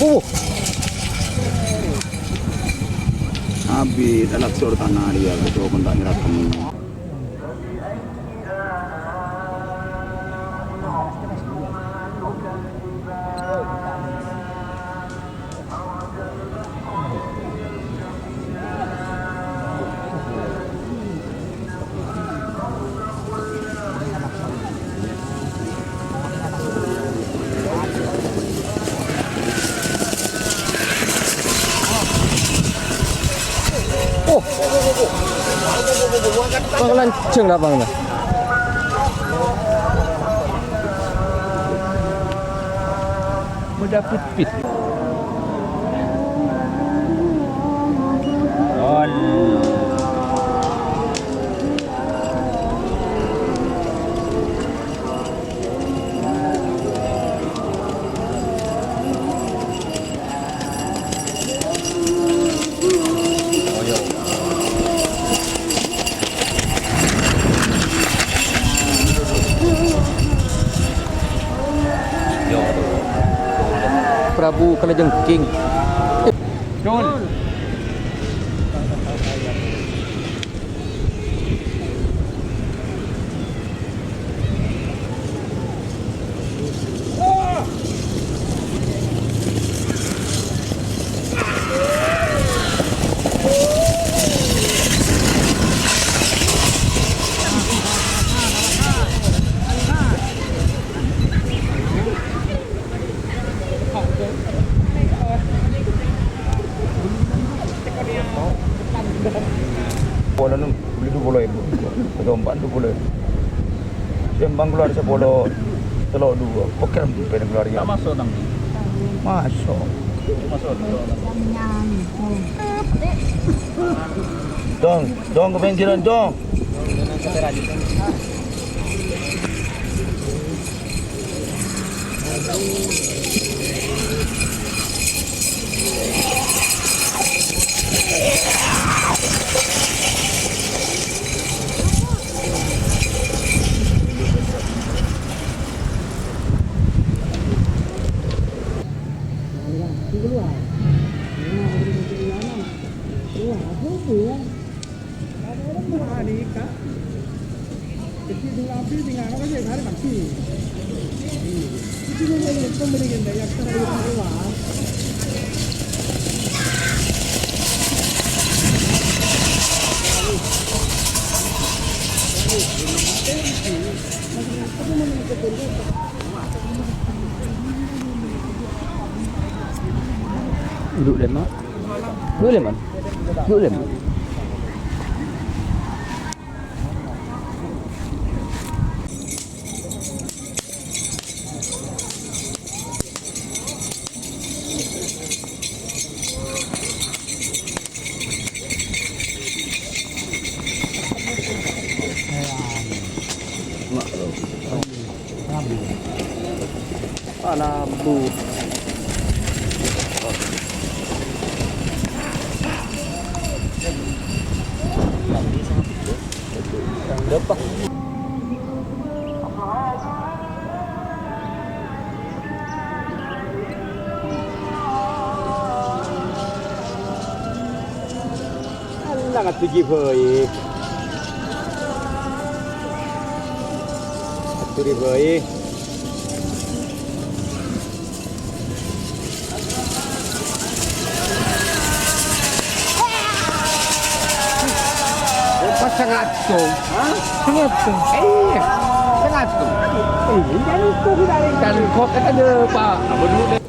Abi dalam sur tanah dia betul pun tak nyerahkan. Bang lanceng dah bang. Mudah pit-pit. Prabu kena jengking. Don. Bola nu beli 20,000. Domba 20. Sembang keluar 10. Telur 2. Poker pengen keluar ya. Masuk nang. Masuk. Masuk. Dong ke pinggiran dong. Duduk lemah. Duduk lemah. Duduk lemah. Alabu. Depak. Alah ngatu ji voi. Atu di voi. Sangat tu. Sangat tu. Sangat tu. Jangan kau dari kan kau kata ada pak. Apa dulu deh.